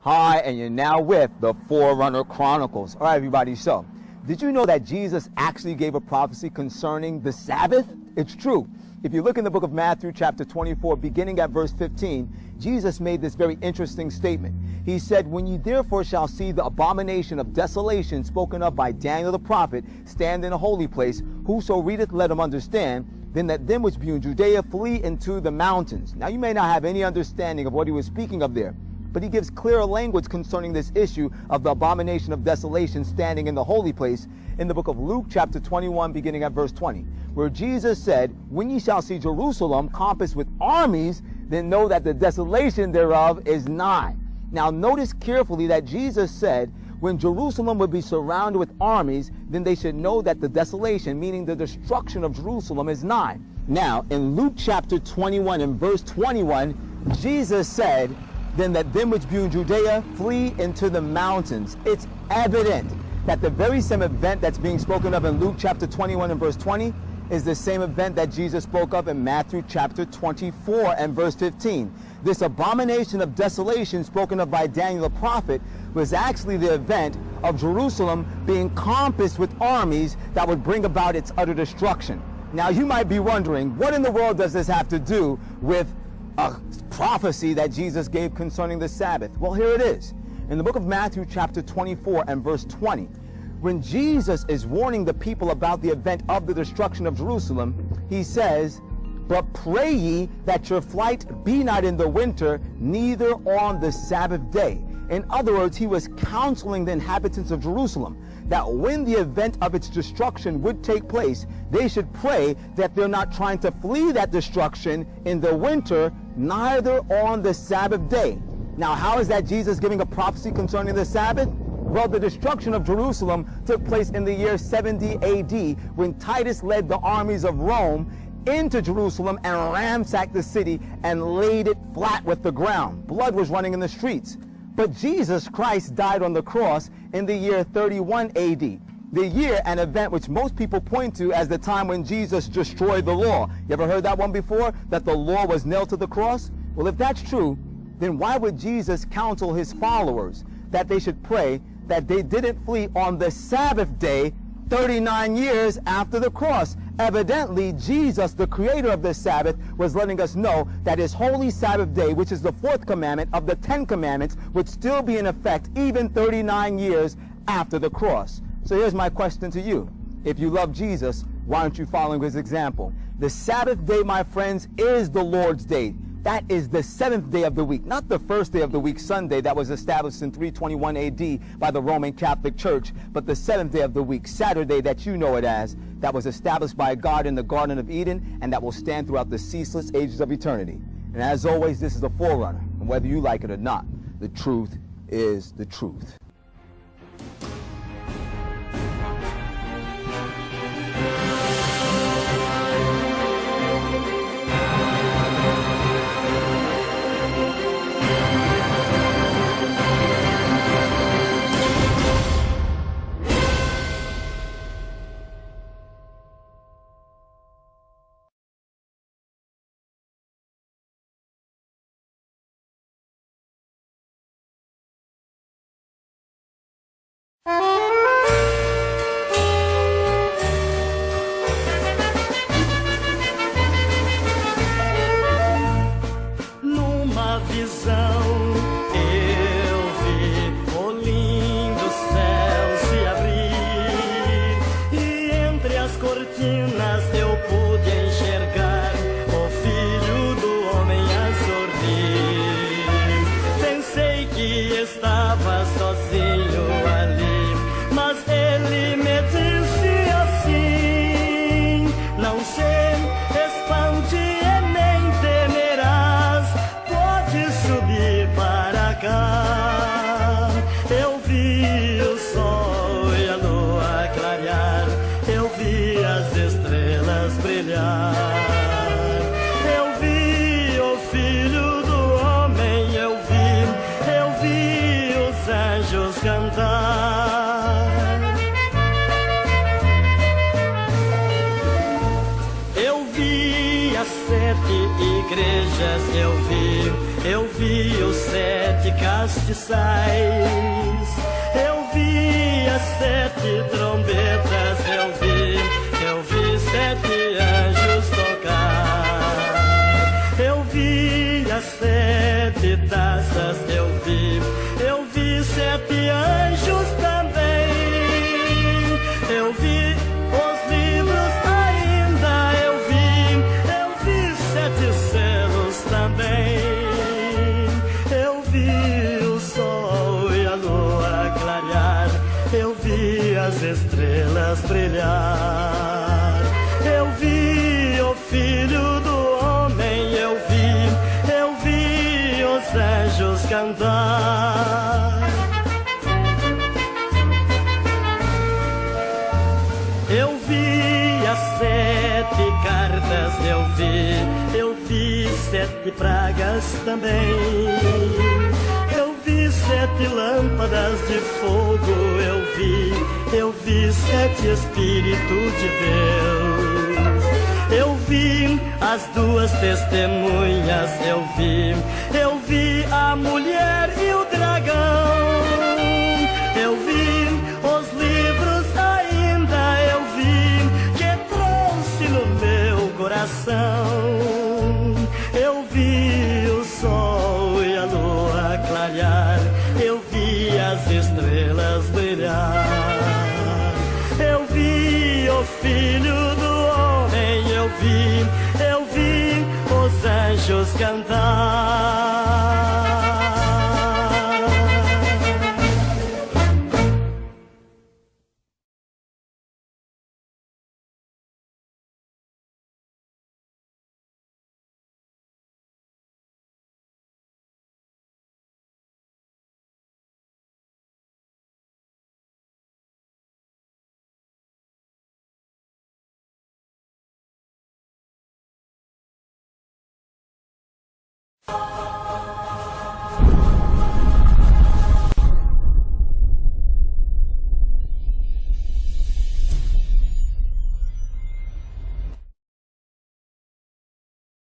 Hi, and you're now with the Forerunner Chronicles. All right, everybody, so did you know that Jesus actually gave a prophecy concerning the Sabbath? It's true. If you look in the book of Matthew chapter 24, beginning at verse 15, Jesus made this very interesting statement. He said, "When ye therefore shall see the abomination of desolation spoken of by Daniel the prophet stand in a holy place, whoso readeth, let him understand, then let them which be in Judea flee into the mountains." Now you may not have any understanding of what he was speaking of there, but he gives clearer language concerning this issue of the abomination of desolation standing in the holy place in the book of Luke chapter 21 beginning at verse 20, where Jesus said, "When ye shall see Jerusalem compassed with armies, then know that the desolation thereof is nigh." Now notice carefully that Jesus said when Jerusalem would be surrounded with armies, then they should know that the desolation, meaning the destruction of Jerusalem, is nigh. Now in Luke chapter 21 and verse 21, Jesus said, "Then that them which be in Judea flee into the mountains." It's evident that the very same event that's being spoken of in Luke chapter 21 and verse 20 is the same event that Jesus spoke of in Matthew chapter 24 and verse 15. This abomination of desolation spoken of by Daniel the prophet was actually the event of Jerusalem being compassed with armies that would bring about its utter destruction. Now you might be wondering, what in the world does this have to do with a prophecy that Jesus gave concerning the Sabbath? Well, here it is. In the book of Matthew chapter 24 and verse 20, when Jesus is warning the people about the event of the destruction of Jerusalem, he says, "But pray ye that your flight be not in the winter, neither on the Sabbath day." In other words, he was counseling the inhabitants of Jerusalem that when the event of its destruction would take place, they should pray that they're not trying to flee that destruction in the winter, neither on the Sabbath day. Now, how is that Jesus giving a prophecy concerning the Sabbath? Well, the destruction of Jerusalem took place in the year 70 AD when Titus led the armies of Rome into Jerusalem and ransacked the city and laid it flat with the ground. Blood was running in the streets. But Jesus Christ died on the cross in the year 31 AD, the year and event which most people point to as the time when Jesus destroyed the law. You ever heard that one before, that the law was nailed to the cross? Well, if that's true, then why would Jesus counsel his followers that they should pray that they didn't flee on the Sabbath day 39 years after the cross? Evidently, Jesus, the creator of the Sabbath, was letting us know that his holy Sabbath day, which is the fourth commandment of the 10 commandments, would still be in effect even 39 years after the cross. So here's my question to you. If you love Jesus, why aren't you following his example? The Sabbath day, my friends, is the Lord's day. That is the seventh day of the week, not the first day of the week, Sunday, that was established in 321 AD by the Roman Catholic Church, but the seventh day of the week, Saturday, that you know it as, that was established by God in the Garden of Eden, and that will stand throughout the ceaseless ages of eternity. And as always, this is the Forerunner, and whether you like it or not, the truth is the truth. Numa visão eu vi o lindo céu se abrir e entre as cortinas eu pude enxergar o Filho do Homem a sorrir. Pensei que estava sozinho ali, mas ele me disse assim: "Não se espante e nem temerás, pode subir para cá." Eu vi o sol e a lua clarear, eu vi as estrelas brilhar, eu vi o Filho do Homem, eu vi os anjos cantar. Eu vi as 7 igrejas virgens eu vi os 7 castiçais, eu vi as 7 trombetas, eu vi 7 anjos tocar, eu vi as 7 taças, eu vi 7 anjos também, eu vi os livros ainda, eu vi 7 selos também, eu vi o sol e a lua clarear, eu vi as estrelas brilhar, eu vi o Filho do Homem, eu vi os anjos cantar. Eu vi as 7 cartas, eu vi 7 pragas também, eu vi 7 lâmpadas de fogo, eu vi 7 Espíritos de Deus, eu vi as 2 testemunhas, eu vi a mulher e o dragão, eu vi os livros ainda, eu vi que trouxe no meu coração, eu vi o sol e a lua clarear, eu vi as estrelas brilhar, eu vi o Filho do Homem, eu vi os anjos cantar.